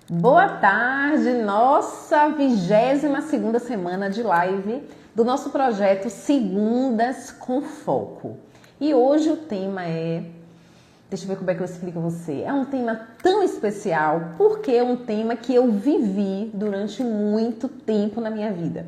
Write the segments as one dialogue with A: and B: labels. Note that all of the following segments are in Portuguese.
A: Boa tarde, nossa 22ª semana de live do nosso projeto Segundas com Foco. E hoje o tema deixa eu ver como é que eu explico a você, é um tema tão especial porque é um tema que eu vivi durante muito tempo na minha vida.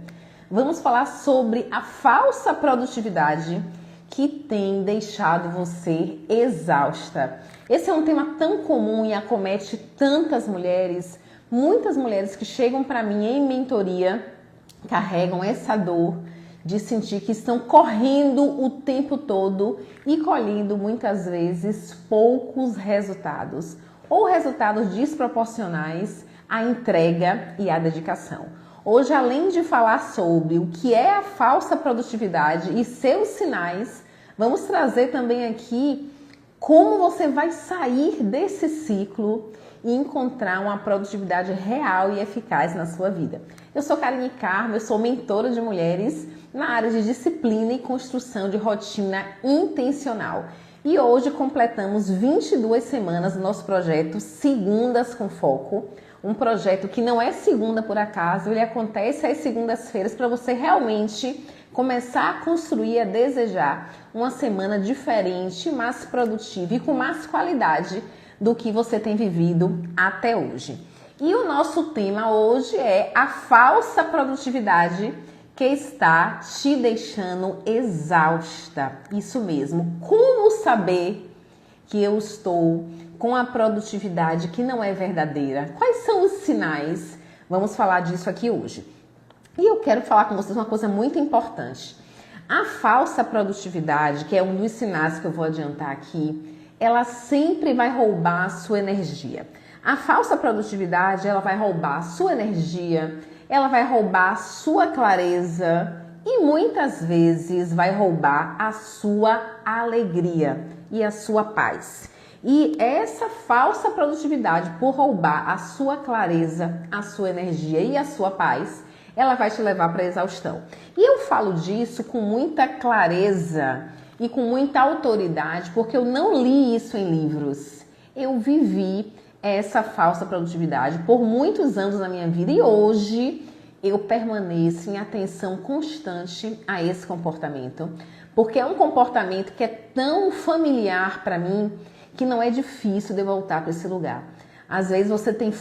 A: Vamos falar sobre a falsa produtividade que tem deixado você exausta. Esse é um tema tão comum e acomete tantas mulheres, muitas mulheres que chegam para mim em mentoria carregam essa dor de sentir que estão correndo o tempo todo e colhendo muitas vezes poucos resultados ou resultados desproporcionais à entrega e à dedicação. Hoje, além de falar sobre o que é a falsa produtividade e seus sinais, vamos trazer também aqui como você vai sair desse ciclo e encontrar uma produtividade real e eficaz na sua vida. Eu sou Karine Carmo, eu sou mentora de mulheres na área de disciplina e construção de rotina intencional. E hoje completamos 22 semanas do nosso projeto Segundas com Foco. Um projeto que não é segunda por acaso, ele acontece às segundas-feiras para você realmente começar a construir, a desejar uma semana diferente, mais produtiva e com mais qualidade do que você tem vivido até hoje. E o nosso tema hoje é a falsa produtividade que está te deixando exausta. Isso mesmo. Como saber que eu estou com a produtividade que não é verdadeira? Quais são os sinais? Vamos falar disso aqui hoje. E eu quero falar com vocês uma coisa muito importante. A falsa produtividade, que é um dos sinais que eu vou adiantar aqui, ela sempre vai roubar a sua energia. A falsa produtividade, ela vai roubar a sua energia, ela vai roubar a sua clareza e muitas vezes vai roubar a sua alegria e a sua paz. E essa falsa produtividade, por roubar a sua clareza, a sua energia e a sua paz, ela vai te levar para a exaustão. E eu falo disso com muita clareza e com muita autoridade, porque eu não li isso em livros. Eu vivi essa falsa produtividade por muitos anos na minha vida e hoje eu permaneço em atenção constante a esse comportamento, porque é um comportamento que é tão familiar para mim que não é difícil de voltar para esse lugar. Às vezes você tem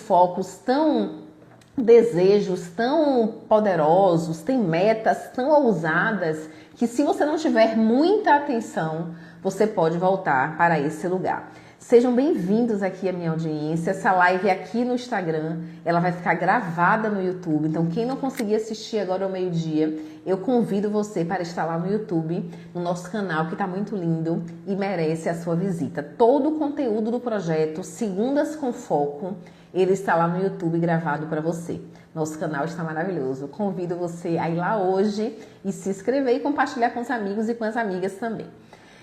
A: desejos tão poderosos, tem metas tão ousadas que se você não tiver muita atenção, você pode voltar para esse lugar. Sejam bem-vindos aqui à minha audiência. Essa live aqui no Instagram, ela vai ficar gravada no YouTube. Então, quem não conseguir assistir agora ao meio-dia, eu convido você para estar lá no YouTube, no nosso canal, que está muito lindo e merece a sua visita. Todo o conteúdo do projeto Segundas com Foco, ele está lá no YouTube gravado para você. Nosso canal está maravilhoso. Convido você a ir lá hoje e se inscrever e compartilhar com os amigos e com as amigas também.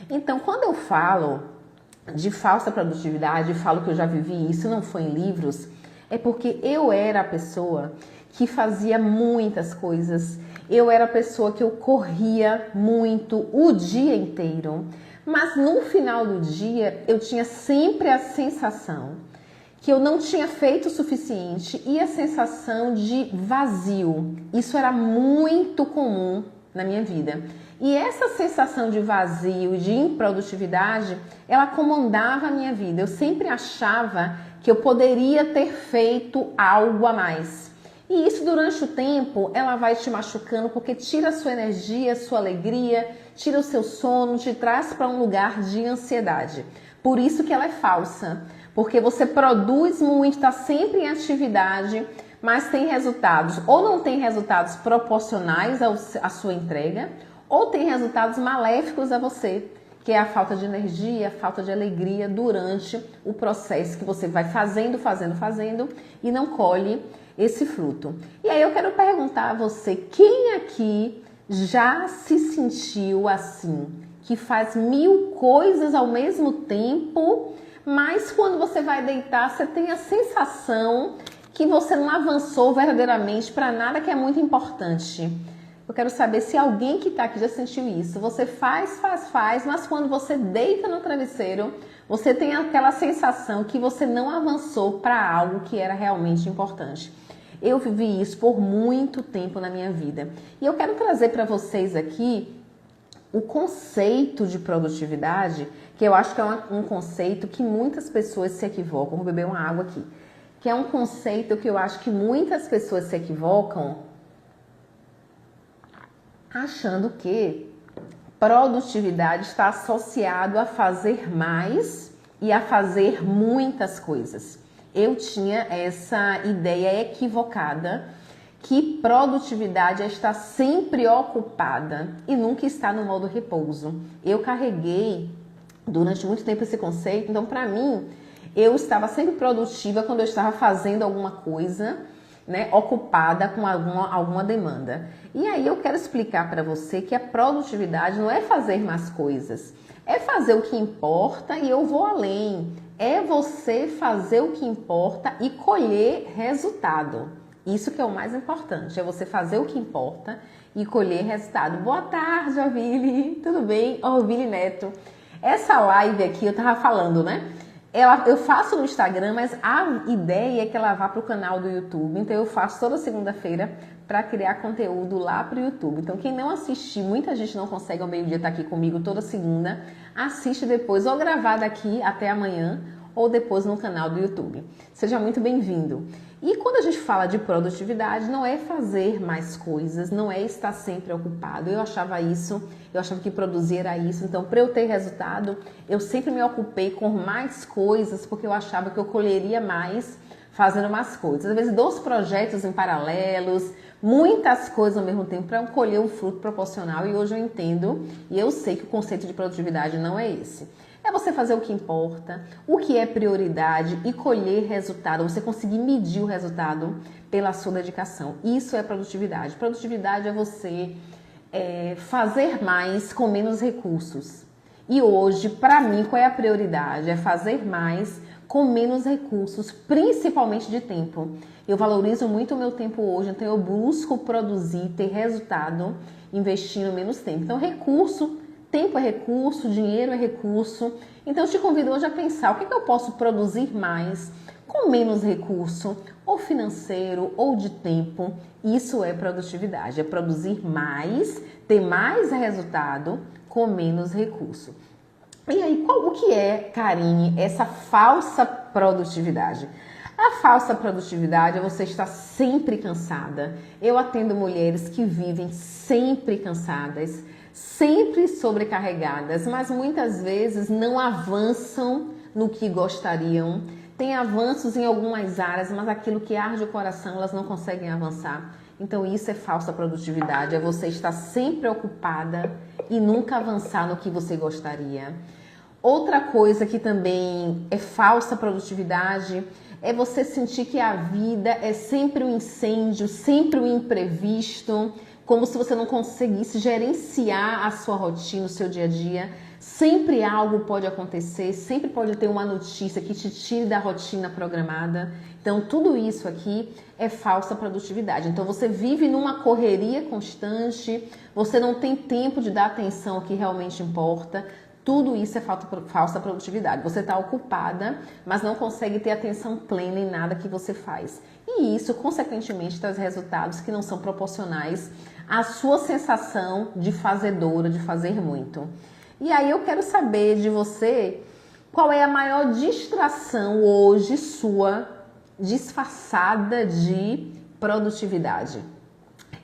A: Então, quando eu falo de falsa produtividade, falo que eu já vivi isso, não foi em livros, é porque eu era a pessoa que fazia muitas coisas, eu era a pessoa que eu corria muito o dia inteiro, mas no final do dia eu tinha sempre a sensação que eu não tinha feito o suficiente e a sensação de vazio. Isso era muito comum na minha vida. E essa sensação de vazio e de improdutividade, ela comandava a minha vida. Eu sempre achava que eu poderia ter feito algo a mais. E isso durante o tempo, ela vai te machucando porque tira a sua energia, a sua alegria, tira o seu sono, te traz para um lugar de ansiedade. Por isso que ela é falsa. Porque você produz muito, está sempre em atividade, mas tem resultados ou não tem resultados proporcionais à sua entrega, ou tem resultados maléficos a você, que é a falta de energia, a falta de alegria durante o processo que você vai fazendo e não colhe esse fruto. E aí eu quero perguntar a você, quem aqui já se sentiu assim, que faz 1000 coisas ao mesmo tempo, mas quando você vai deitar, você tem a sensação que você não avançou verdadeiramente para nada que é muito importante. Eu quero saber se alguém que está aqui já sentiu isso. Você faz, mas quando você deita no travesseiro, você tem aquela sensação que você não avançou para algo que era realmente importante. Eu vivi isso por muito tempo na minha vida. E eu quero trazer para vocês aqui o conceito de produtividade, que eu acho que é um conceito que muitas pessoas se equivocam. Vou beber uma água aqui. Que é um conceito que eu acho que muitas pessoas se equivocam achando que produtividade está associado a fazer mais e a fazer muitas coisas. Eu tinha essa ideia equivocada que produtividade é estar sempre ocupada e nunca estar no modo repouso. Eu carreguei durante muito tempo esse conceito, então para mim eu estava sempre produtiva quando eu estava fazendo alguma coisa, né, ocupada com alguma demanda. E aí eu quero explicar para você que a produtividade não é fazer mais coisas, é fazer o que importa e eu vou além. É você fazer o que importa e colher resultado. Isso que é o mais importante, é você fazer o que importa e colher resultado. Boa tarde, Ovile, tudo bem? Ovile Neto. Essa live aqui eu tava falando, né? Eu faço no Instagram, mas a ideia é que ela vá para o canal do YouTube. Então eu faço toda segunda-feira para criar conteúdo lá para o YouTube. Então quem não assistir, muita gente não consegue ao meio-dia estar aqui comigo toda segunda, assiste depois ou gravado aqui até amanhã ou depois no canal do YouTube. Seja muito bem-vindo. E quando a gente fala de produtividade, não é fazer mais coisas, não é estar sempre ocupado. Eu achava que produzir era isso. Então, para eu ter resultado, eu sempre me ocupei com mais coisas, porque eu achava que eu colheria mais fazendo mais coisas. Às vezes, 2 projetos em paralelos, muitas coisas ao mesmo tempo para eu colher um fruto proporcional. E hoje eu entendo e eu sei que o conceito de produtividade não é esse. É você fazer o que importa, o que é prioridade e colher resultado, você conseguir medir o resultado pela sua dedicação. Isso é produtividade. Produtividade é você fazer mais com menos recursos. E hoje, para mim, qual é a prioridade? É fazer mais com menos recursos, principalmente de tempo. Eu valorizo muito o meu tempo hoje, então eu busco produzir, ter resultado, investindo menos tempo. Então, tempo é recurso, dinheiro é recurso. Então eu te convido hoje a pensar o que eu posso produzir mais com menos recurso, ou financeiro, ou de tempo. Isso é produtividade, é produzir mais, ter mais resultado com menos recurso. E aí, o que é, Karine, essa falsa produtividade? A falsa produtividade é você estar sempre cansada. Eu atendo mulheres que vivem sempre cansadas, sempre sobrecarregadas, mas muitas vezes não avançam no que gostariam. Tem avanços em algumas áreas, mas aquilo que arde o coração, elas não conseguem avançar. Então isso é falsa produtividade, é você estar sempre ocupada e nunca avançar no que você gostaria. Outra coisa que também é falsa produtividade é você sentir que a vida é sempre um incêndio, sempre um imprevisto, como se você não conseguisse gerenciar a sua rotina, o seu dia a dia. Sempre algo pode acontecer, sempre pode ter uma notícia que te tire da rotina programada. Então, tudo isso aqui é falsa produtividade. Então, você vive numa correria constante, você não tem tempo de dar atenção ao que realmente importa. Tudo isso é falsa produtividade. Você está ocupada, mas não consegue ter atenção plena em nada que você faz. E isso, consequentemente, traz resultados que não são proporcionais à sua sensação de fazedora, de fazer muito. E aí eu quero saber de você qual é a maior distração hoje sua, disfarçada de produtividade.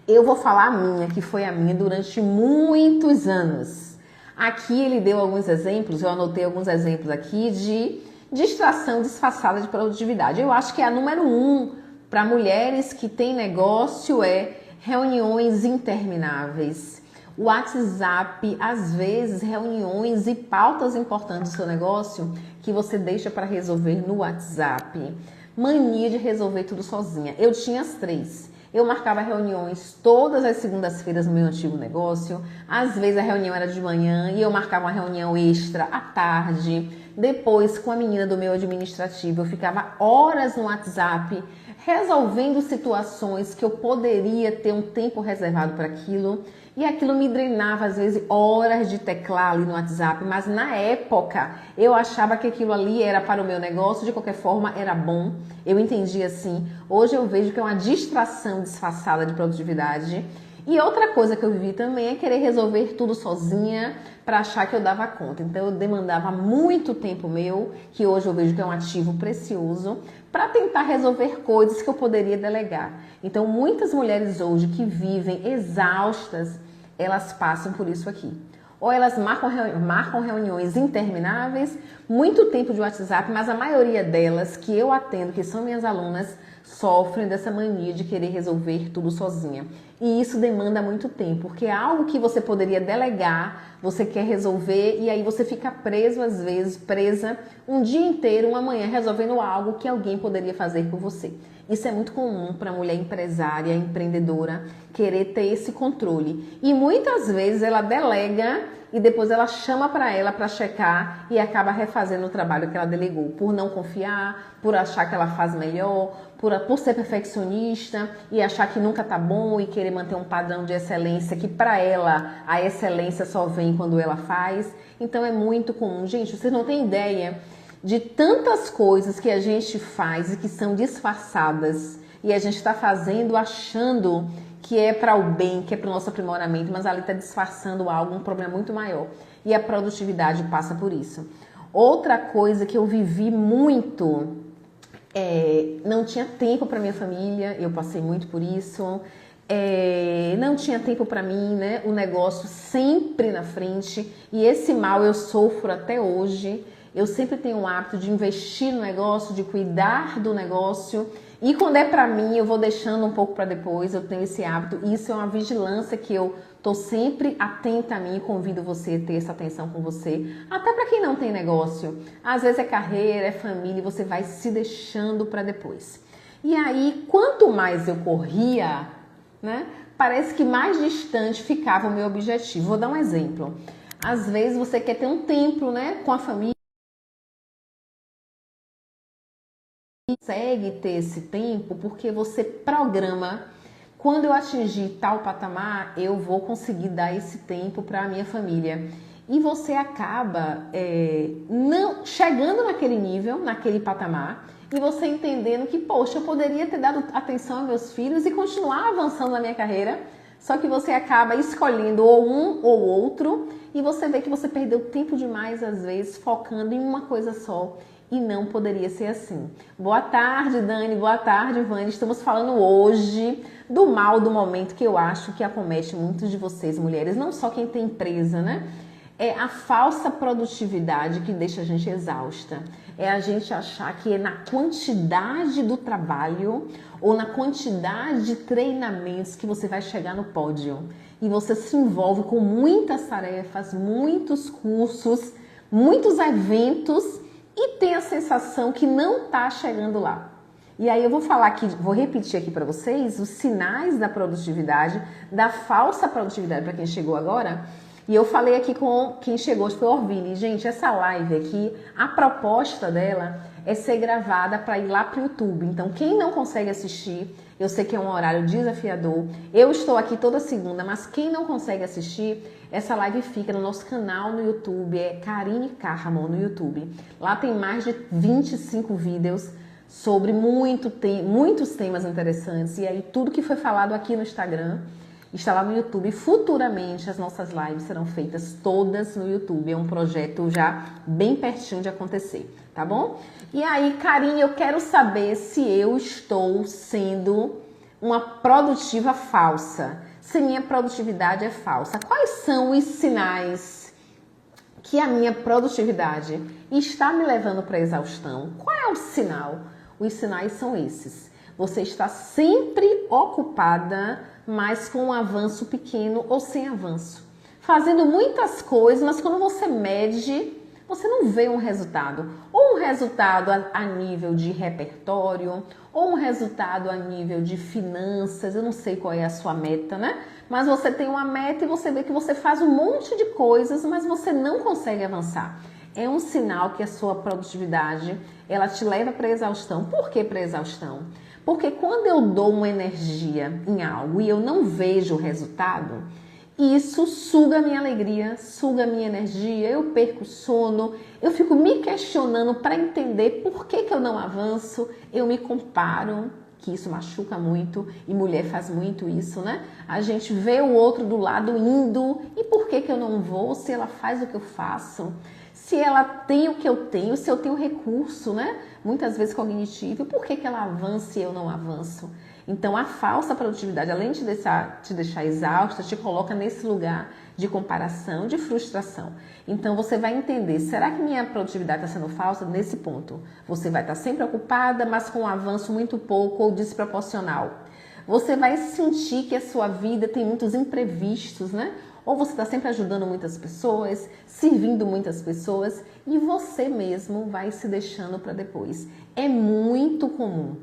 A: Eu vou falar a minha, que foi a minha durante muitos anos. Aqui ele deu alguns exemplos, eu anotei alguns exemplos aqui de distração disfarçada de produtividade. Eu acho que a número 1 para mulheres que têm negócio é reuniões intermináveis. WhatsApp, às vezes, reuniões e pautas importantes do seu negócio que você deixa para resolver no WhatsApp. Mania de resolver tudo sozinha. Eu tinha as 3. Eu marcava reuniões todas as segundas-feiras no meu antigo negócio. Às vezes a reunião era de manhã e eu marcava uma reunião extra à tarde. Depois, com a menina do meu administrativo, eu ficava horas no WhatsApp resolvendo situações que eu poderia ter um tempo reservado para aquilo. E aquilo me drenava, às vezes, horas de teclar ali no WhatsApp. Mas na época, eu achava que aquilo ali era para o meu negócio. De qualquer forma, era bom. Eu entendi assim. Hoje eu vejo que é uma distração disfarçada de produtividade. E outra coisa que eu vivi também é querer resolver tudo sozinha para achar que eu dava conta. Então eu demandava muito tempo meu, que hoje eu vejo que é um ativo precioso, para tentar resolver coisas que eu poderia delegar. Então muitas mulheres hoje que vivem exaustas, elas passam por isso aqui. Ou elas marcam reuniões intermináveis, muito tempo de WhatsApp, mas a maioria delas que eu atendo, que são minhas alunas, sofrem dessa mania de querer resolver tudo sozinha. E isso demanda muito tempo, porque é algo que você poderia delegar, você quer resolver e aí você fica preso, às vezes, presa um dia inteiro, uma manhã, resolvendo algo que alguém poderia fazer por você. Isso é muito comum para a mulher empresária, empreendedora, querer ter esse controle. E muitas vezes ela delega e depois ela chama para ela para checar e acaba refazendo o trabalho que ela delegou, por não confiar, por achar que ela faz melhor, por ser perfeccionista e achar que nunca tá bom e querer manter um padrão de excelência que para ela a excelência só vem quando ela faz. Então é muito comum. Gente, vocês não têm ideia de tantas coisas que a gente faz e que são disfarçadas e a gente está fazendo achando que é para o bem, que é para o nosso aprimoramento, mas ali está disfarçando algo, um problema muito maior. E a produtividade passa por isso. Outra coisa que eu vivi muito, não tinha tempo para minha família, eu passei muito por isso. Não tinha tempo para mim, né? O negócio sempre na frente. E esse mal eu sofro até hoje. Eu sempre tenho o hábito de investir no negócio, de cuidar do negócio. E quando é para mim, eu vou deixando um pouco para depois. Eu tenho esse hábito. Isso é uma vigilância que eu tô sempre atenta a mim e convido você a ter essa atenção com você. Até para quem não tem negócio. Às vezes é carreira, é família e você vai se deixando para depois. E aí, quanto mais eu corria, né, parece que mais distante ficava o meu objetivo. Vou dar um exemplo. Às vezes você quer ter um tempo, né, com a família. Consegue ter esse tempo porque você programa, quando eu atingir tal patamar, eu vou conseguir dar esse tempo para a minha família. E você acaba não chegando naquele nível, naquele patamar, e você entendendo que, poxa, eu poderia ter dado atenção aos meus filhos e continuar avançando na minha carreira, só que você acaba escolhendo ou um ou outro, e você vê que você perdeu tempo demais, às vezes, focando em uma coisa só. E não poderia ser assim. Boa tarde, Dani. Boa tarde, Vânia. Estamos falando hoje do mal do momento que eu acho que acomete muitos de vocês, mulheres. Não só quem tem empresa, né? É a falsa produtividade que deixa a gente exausta. É a gente achar que é na quantidade do trabalho ou na quantidade de treinamentos que você vai chegar no pódio. E você se envolve com muitas tarefas, muitos cursos, muitos eventos e tem a sensação que não está chegando lá. E aí eu vou falar aqui, vou repetir aqui para vocês os sinais da produtividade, da falsa produtividade para quem chegou agora. E eu falei aqui com quem chegou, foi o Orville. Gente, essa live aqui, a proposta dela é ser gravada para ir lá para o YouTube. Então, quem não consegue assistir, eu sei que é um horário desafiador. Eu estou aqui toda segunda, mas quem não consegue assistir, essa live fica no nosso canal no YouTube, é Karine Carmo no YouTube. Lá tem mais de 25 vídeos sobre muitos temas interessantes. E aí tudo que foi falado aqui no Instagram está lá no YouTube. Futuramente as nossas lives serão feitas todas no YouTube. É um projeto já bem pertinho de acontecer, tá bom? E aí, Karine, eu quero saber se eu estou sendo uma produtiva falsa. Se minha produtividade é falsa. Quais são os sinais que a minha produtividade está me levando para a exaustão? Qual é o sinal? Os sinais são esses. Você está sempre ocupada, mas com um avanço pequeno ou sem avanço. Fazendo muitas coisas, mas quando você mede, você não vê um resultado. Ou um resultado a nível de repertório, ou um resultado a nível de finanças. Eu não sei qual é a sua meta, né? Mas você tem uma meta e você vê que você faz um monte de coisas, mas você não consegue avançar. é um sinal que a sua produtividade, ela te leva para a exaustão. Por que para a exaustão? Porque quando eu dou uma energia em algo e eu não vejo o resultado, isso suga a minha alegria, suga a minha energia, eu perco o sono, eu fico me questionando para entender por que eu não avanço, eu me comparo, que isso machuca muito, e mulher faz muito isso, né? A gente vê o outro do lado indo, e por que eu não vou se ela faz o que eu faço? Se ela tem o que eu tenho, se eu tenho recurso, né? Muitas vezes cognitivo, por que ela avança e eu não avanço? Então, a falsa produtividade, além de te deixar exausta, te coloca nesse lugar de comparação, de frustração. Então, você vai entender, será que minha produtividade está sendo falsa? Nesse ponto, você vai estar sempre ocupada, mas com um avanço muito pouco ou desproporcional. Você vai sentir que a sua vida tem muitos imprevistos, né? Ou você está sempre ajudando muitas pessoas, servindo muitas pessoas e você mesmo vai se deixando para depois. É muito comum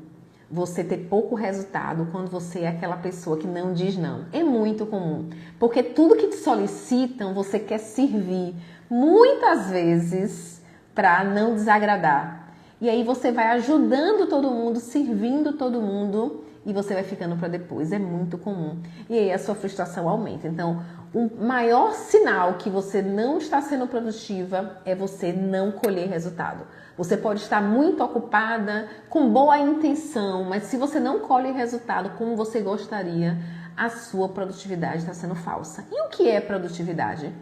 A: você ter pouco resultado quando você é aquela pessoa que não diz não. É muito comum, porque tudo que te solicitam você quer servir, muitas vezes para não desagradar. E aí você vai ajudando todo mundo, servindo todo mundo e você vai ficando para depois. É muito comum. E aí a sua frustração aumenta. Então, o maior sinal que você não está sendo produtiva é você não colher resultado. Você pode estar muito ocupada, com boa intenção, mas se você não colhe resultado como você gostaria, a sua produtividade está sendo falsa. E o que é produtividade?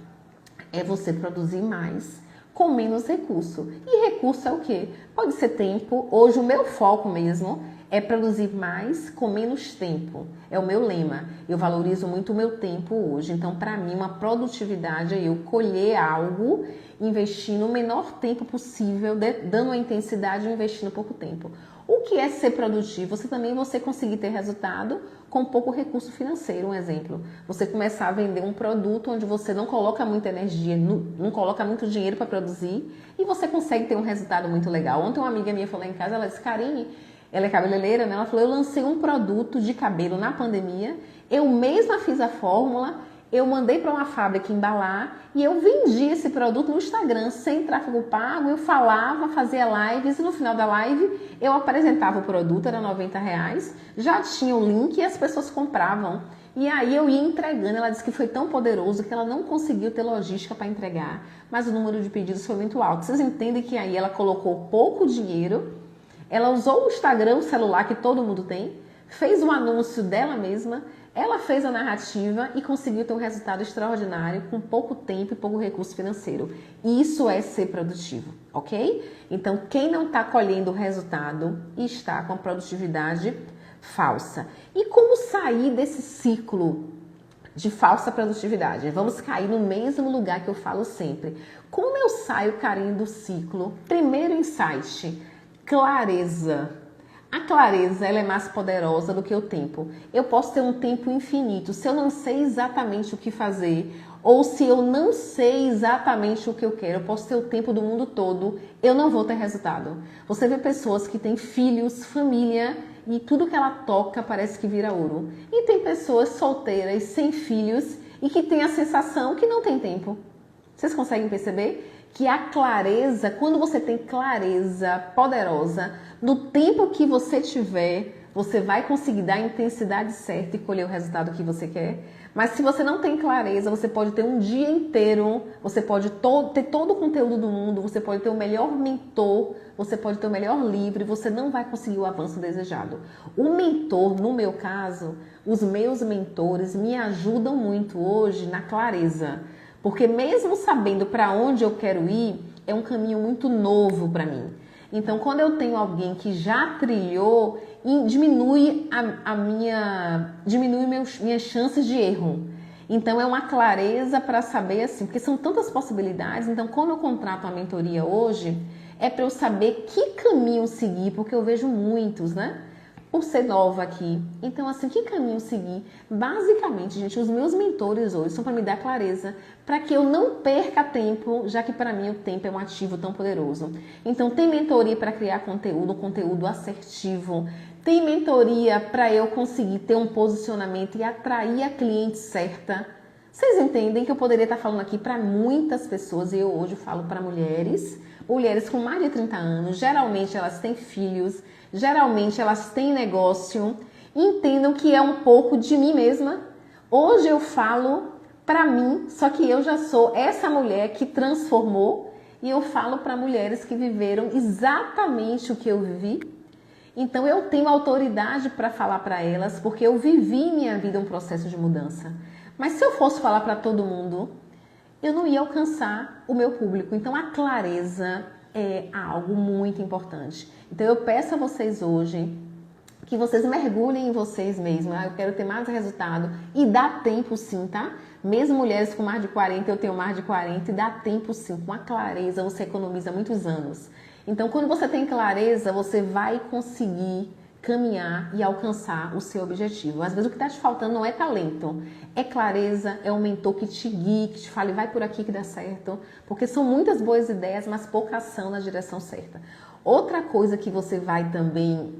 A: É você produzir mais com menos recurso. E recurso é o quê? Pode ser tempo. Hoje o meu foco mesmo é produzir mais com menos tempo. É o meu lema. Eu valorizo muito o meu tempo hoje. Então, para mim, uma produtividade é eu colher algo, investir no menor tempo possível, dando a intensidade e investindo pouco tempo. O que é ser produtivo? Você conseguir ter resultado com pouco recurso financeiro. Um exemplo, você começar a vender um produto onde você não coloca muita energia, não coloca muito dinheiro para produzir e você consegue ter um resultado muito legal. Ontem uma amiga minha falou em casa, ela disse, Karine, ela é cabeleireira, né? Ela falou, eu lancei um produto de cabelo na pandemia, eu mesma fiz a fórmula, eu mandei para uma fábrica embalar e eu vendi esse produto no Instagram sem tráfego pago, eu falava, fazia lives e no final da live eu apresentava o produto, era R$90, já tinha o link e as pessoas compravam. E aí eu ia entregando, ela disse que foi tão poderoso que ela não conseguiu ter logística para entregar, mas o número de pedidos foi muito alto. Vocês entendem que aí ela colocou pouco dinheiro, ela usou o Instagram, o celular que todo mundo tem, fez um anúncio dela mesma, ela fez a narrativa e conseguiu ter um resultado extraordinário com pouco tempo e pouco recurso financeiro. Isso é ser produtivo, ok? Então, quem não está colhendo o resultado está com a produtividade falsa. E como sair desse ciclo de falsa produtividade? Vamos cair no mesmo lugar que eu falo sempre. Como eu saio, Karine, do ciclo? Primeiro insight, clareza. A clareza, ela é mais poderosa do que o tempo. Eu posso ter um tempo infinito. Se eu não sei exatamente o que fazer, ou se eu não sei exatamente o que eu quero, eu posso ter o tempo do mundo todo, eu não vou ter resultado. Você vê pessoas que têm filhos, família, e tudo que ela toca parece que vira ouro. E tem pessoas solteiras, sem filhos, e que têm a sensação que não tem tempo. Vocês conseguem perceber? Que a clareza, quando você tem clareza poderosa, no tempo que você tiver, você vai conseguir dar a intensidade certa e colher o resultado que você quer. Mas se você não tem clareza, você pode ter um dia inteiro, você pode ter todo o conteúdo do mundo, você pode ter o melhor mentor, você pode ter o melhor livro e você não vai conseguir o avanço desejado. O mentor, no meu caso, os meus mentores me ajudam muito hoje na clareza. Porque mesmo sabendo para onde eu quero ir, é um caminho muito novo para mim. Então, quando eu tenho alguém que já trilhou, diminui minhas chances de erro. Então, é uma clareza para saber assim, porque são tantas possibilidades. Então, quando eu contrato uma mentoria hoje, é para eu saber que caminho seguir, porque eu vejo muitos, né? Por ser nova aqui. Então, assim, que caminho seguir? Basicamente, gente, os meus mentores hoje são para me dar clareza, para que eu não perca tempo, já que para mim o tempo é um ativo tão poderoso. Então, tem mentoria para criar conteúdo, conteúdo assertivo. Tem mentoria para eu conseguir ter um posicionamento e atrair a cliente certa. Vocês entendem que eu poderia estar falando aqui para muitas pessoas e eu hoje falo para mulheres com mais de 30 anos, geralmente elas têm filhos, geralmente elas têm negócio, entendam que é um pouco de mim mesma. Hoje eu falo para mim, só que eu já sou essa mulher que transformou e eu falo para mulheres que viveram exatamente o que eu vivi. Então eu tenho autoridade para falar para elas, porque eu vivi em minha vida um processo de mudança. Mas se eu fosse falar para todo mundo, eu não ia alcançar o meu público. Então a clareza é algo muito importante. Então eu peço a vocês hoje que vocês mergulhem em vocês mesmos. Eu quero ter mais resultado e dá tempo sim, tá? Mesmo mulheres com mais de 40, eu tenho mais de 40 e dá tempo sim. Com a clareza você economiza muitos anos. Então quando você tem clareza, você vai conseguir caminhar e alcançar o seu objetivo. Às vezes o que está te faltando não é talento, é clareza, é um mentor que te guie, que te fale, vai por aqui que dá certo, porque são muitas boas ideias, mas pouca ação na direção certa. Outra coisa que você vai também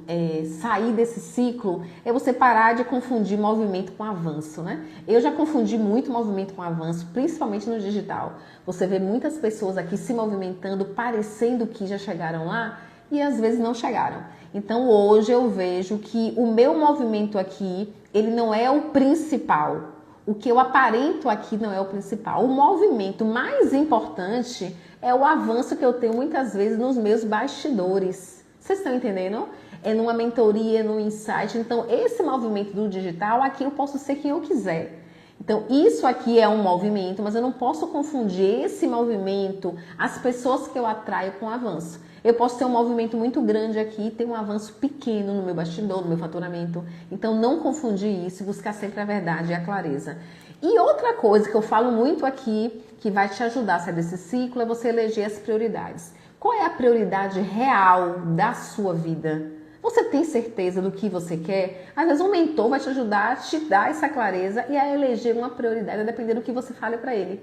A: sair desse ciclo é você parar de confundir movimento com avanço, né? Eu já confundi muito movimento com avanço, principalmente no digital. Você vê muitas pessoas aqui se movimentando, parecendo que já chegaram lá, e às vezes não chegaram. Então hoje eu vejo que o meu movimento aqui, ele não é o principal. O que eu aparento aqui não é o principal. O movimento mais importante é o avanço que eu tenho muitas vezes nos meus bastidores. Vocês estão entendendo? É numa mentoria, no insight. Então esse movimento do digital, aqui eu posso ser quem eu quiser. Então, isso aqui é um movimento, mas eu não posso confundir esse movimento, as pessoas que eu atraio com o avanço. Eu posso ter um movimento muito grande aqui e ter um avanço pequeno no meu bastidor, no meu faturamento. Então, não confundir isso, buscar sempre a verdade e a clareza. E outra coisa que eu falo muito aqui, que vai te ajudar a sair desse ciclo, é você eleger as prioridades. Qual é a prioridade real da sua vida? Você tem certeza do que você quer? Às vezes um mentor vai te ajudar a te dar essa clareza e a eleger uma prioridade, a depender do que você fale para ele.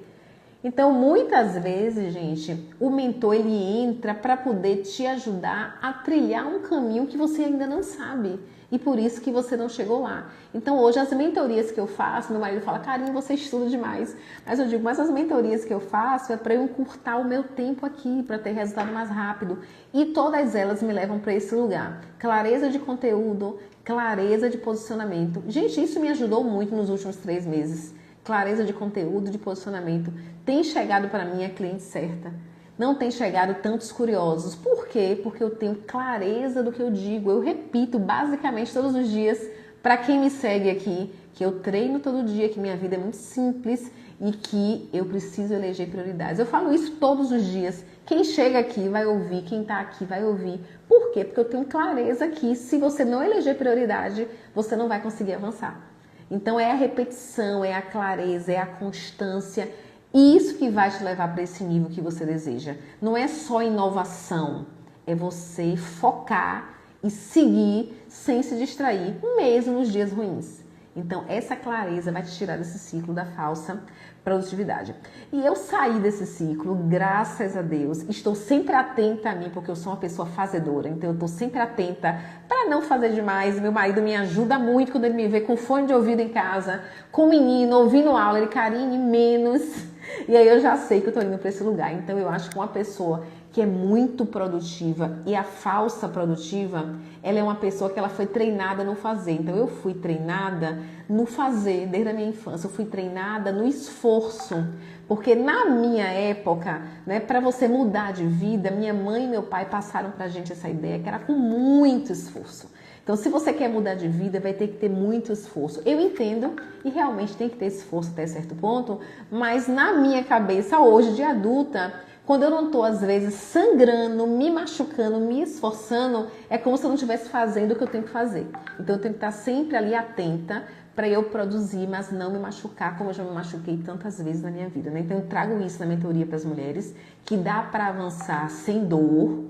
A: Então, muitas vezes, gente, o mentor ele entra para poder te ajudar a trilhar um caminho que você ainda não sabe. E por isso que você não chegou lá. Então, hoje, as mentorias que eu faço, meu marido fala, Karine, você estuda demais. Mas eu digo, mas as mentorias que eu faço é para eu encurtar o meu tempo aqui, para ter resultado mais rápido. E todas elas me levam para esse lugar. Clareza de conteúdo, clareza de posicionamento. Gente, isso me ajudou muito nos últimos 3 meses. Clareza de conteúdo, de posicionamento. Tem chegado para mim a cliente certa. Não tem chegado tantos curiosos. Por quê? Porque eu tenho clareza do que eu digo. Eu repito basicamente todos os dias para quem me segue aqui, que eu treino todo dia, que minha vida é muito simples e que eu preciso eleger prioridades. Eu falo isso todos os dias. Quem chega aqui vai ouvir, quem está aqui vai ouvir. Por quê? Porque eu tenho clareza que se você não eleger prioridade, você não vai conseguir avançar. Então é a repetição, é a clareza, é a constância. Isso que vai te levar para esse nível que você deseja. Não é só inovação, é você focar e seguir sem se distrair, mesmo nos dias ruins. Então essa clareza vai te tirar desse ciclo da falsa produtividade. E eu saí desse ciclo, graças a Deus. Estou sempre atenta a mim, porque eu sou uma pessoa fazedora. Então eu estou sempre atenta para não fazer demais. Meu marido me ajuda muito quando ele me vê com fone de ouvido em casa, com o menino, ouvindo aula. Ele, Karine, menos. E aí eu já sei que eu estou indo para esse lugar. Então eu acho que uma pessoa que é muito produtiva e a falsa produtiva, ela é uma pessoa que ela foi treinada no fazer. Então eu fui treinada no fazer desde a minha infância. Eu fui treinada no esforço. Porque na minha época, né, para você mudar de vida, minha mãe e meu pai passaram pra gente essa ideia que era com muito esforço. Então, se você quer mudar de vida, vai ter que ter muito esforço. Eu entendo e realmente tem que ter esforço até certo ponto, mas na minha cabeça hoje, de adulta, quando eu não estou, às vezes, sangrando, me machucando, me esforçando, é como se eu não estivesse fazendo o que eu tenho que fazer. Então, eu tenho que estar sempre ali atenta para eu produzir, mas não me machucar, como eu já me machuquei tantas vezes na minha vida, né? Então, eu trago isso na mentoria para as mulheres, que dá para avançar sem dor,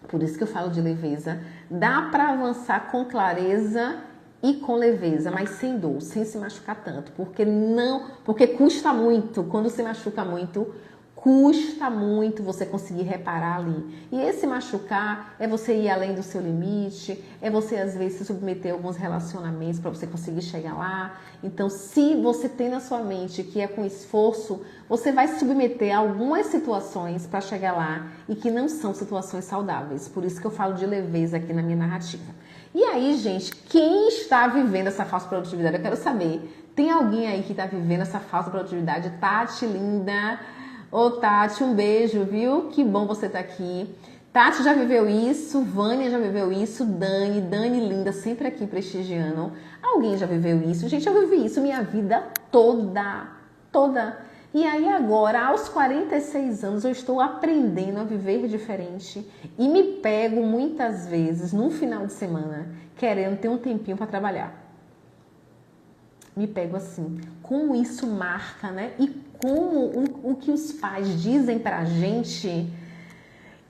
A: por isso que eu falo de leveza, dá para avançar com clareza e com leveza, mas sem dor, sem se machucar tanto, porque custa muito, quando se machuca muito, Custa muito você conseguir reparar ali. E esse machucar é você ir além do seu limite, é você às vezes se submeter a alguns relacionamentos para você conseguir chegar lá. Então, se você tem na sua mente que é com esforço, você vai se submeter a algumas situações para chegar lá e que não são situações saudáveis. Por isso que eu falo de leveza aqui na minha narrativa. E aí, gente, quem está vivendo essa falsa produtividade? Eu quero saber. Tem alguém aí que está vivendo essa falsa produtividade? Tati, linda. Ô Tati, um beijo, viu? Que bom você estar aqui. Tati já viveu isso, Vânia já viveu isso, Dani linda, sempre aqui prestigiando. Alguém já viveu isso? Gente, eu vivi isso minha vida toda. E aí agora, aos 46 anos, eu estou aprendendo a viver diferente e me pego muitas vezes, no final de semana, querendo ter um tempinho para trabalhar. Me pego assim. Como isso marca, né? E como o que os pais dizem pra gente,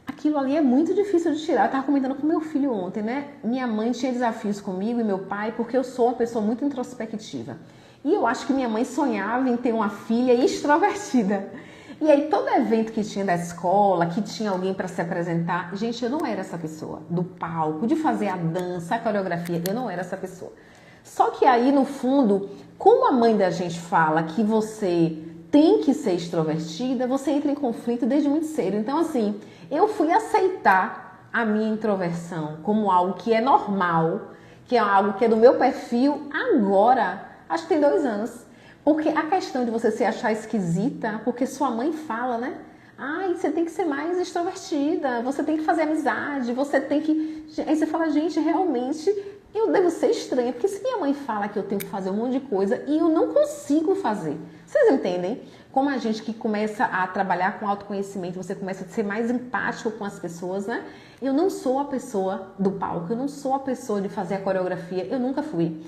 A: aquilo ali é muito difícil de tirar. Eu tava comentando com meu filho ontem, né? Minha mãe tinha desafios comigo e meu pai, porque eu sou uma pessoa muito introspectiva. E eu acho que minha mãe sonhava em ter uma filha extrovertida. E aí todo evento que tinha da escola, que tinha alguém para se apresentar, gente, eu não era essa pessoa. Do palco, de fazer a dança, a coreografia, eu não era essa pessoa. Só que aí, no fundo, como a mãe da gente fala que você tem que ser extrovertida, você entra em conflito desde muito cedo. Então, assim, eu fui aceitar a minha introversão como algo que é normal, que é algo que é do meu perfil agora, acho que tem 2 anos. Porque a questão de você se achar esquisita, porque sua mãe fala, né? Ai, você tem que ser mais extrovertida, você tem que fazer amizade, você tem que... Aí você fala, gente, realmente eu devo ser estranha, porque se minha mãe fala que eu tenho que fazer um monte de coisa e eu não consigo fazer. Vocês entendem? Como a gente que começa a trabalhar com autoconhecimento, você começa a ser mais empático com as pessoas, né? Eu não sou a pessoa do palco, eu não sou a pessoa de fazer a coreografia, eu nunca fui.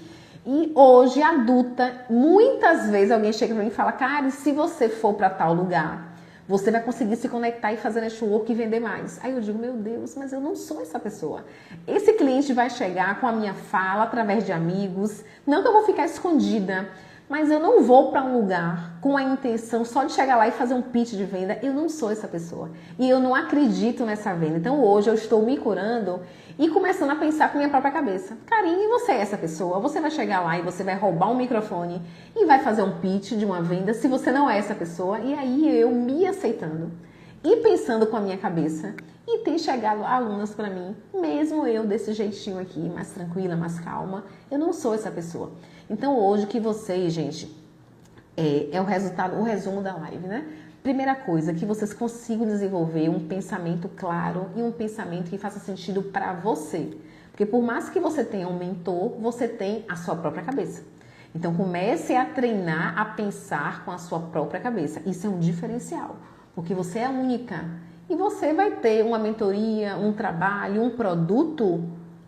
A: E hoje, adulta, muitas vezes alguém chega pra mim e fala, cara, se você for para tal lugar, você vai conseguir se conectar e fazer network e vender mais. Aí eu digo, meu Deus, mas eu não sou essa pessoa. Esse cliente vai chegar com a minha fala através de amigos, não que eu vou ficar escondida, mas eu não vou para um lugar com a intenção só de chegar lá e fazer um pitch de venda. Eu não sou essa pessoa. E eu não acredito nessa venda. Então hoje eu estou me curando e começando a pensar com minha própria cabeça. Karine, você é essa pessoa? Você vai chegar lá e você vai roubar um microfone e vai fazer um pitch de uma venda se você não é essa pessoa? E aí eu me aceitando e pensando com a minha cabeça. E tem chegado alunas para mim, mesmo eu desse jeitinho aqui, mais tranquila, mais calma, eu não sou essa pessoa. Então hoje que vocês, gente, é o resultado, o resumo da live, né? Primeira coisa, que vocês consigam desenvolver um pensamento claro e um pensamento que faça sentido para você. Porque por mais que você tenha um mentor, você tem a sua própria cabeça. Então comece a treinar a pensar com a sua própria cabeça. Isso é um diferencial, porque você é única. E você vai ter uma mentoria, um trabalho, um produto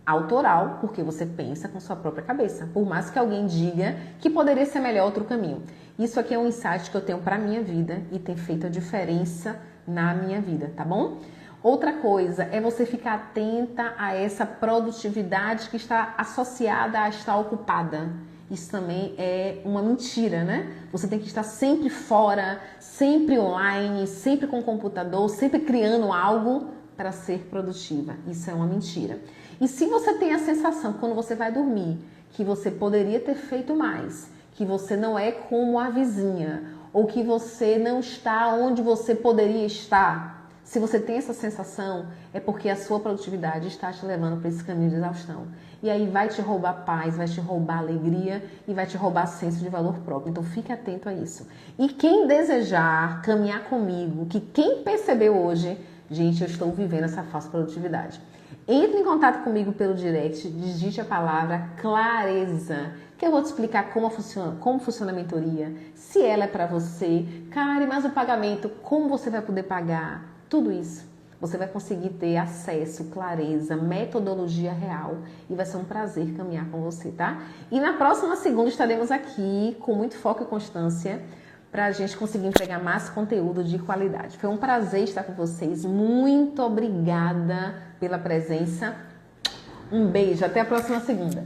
A: autoral, porque você pensa com sua própria cabeça. Por mais que alguém diga que poderia ser melhor outro caminho. Isso aqui é um insight que eu tenho para a minha vida e tem feito a diferença na minha vida, tá bom? Outra coisa é você ficar atenta a essa produtividade que está associada a estar ocupada. Isso também é uma mentira, né? Você tem que estar sempre fora, sempre online, sempre com o computador, sempre criando algo para ser produtiva. Isso é uma mentira. E se você tem a sensação, quando você vai dormir, que você poderia ter feito mais, que você não é como a vizinha, ou que você não está onde você poderia estar, se você tem essa sensação, é porque a sua produtividade está te levando para esse caminho de exaustão. E aí vai te roubar paz, vai te roubar alegria e vai te roubar senso de valor próprio. Então fique atento a isso. E quem desejar caminhar comigo, que quem percebeu hoje, gente, eu estou vivendo essa falsa produtividade. Entre em contato comigo pelo direct, digite a palavra clareza, que eu vou te explicar como funciona a mentoria, se ela é para você. Karen, mas o pagamento, como você vai poder pagar? Tudo isso. Você vai conseguir ter acesso, clareza, metodologia real e vai ser um prazer caminhar com você, tá? E na próxima segunda estaremos aqui com muito foco e constância para a gente conseguir entregar mais conteúdo de qualidade. Foi um prazer estar com vocês. Muito obrigada pela presença. Um beijo. Até a próxima segunda.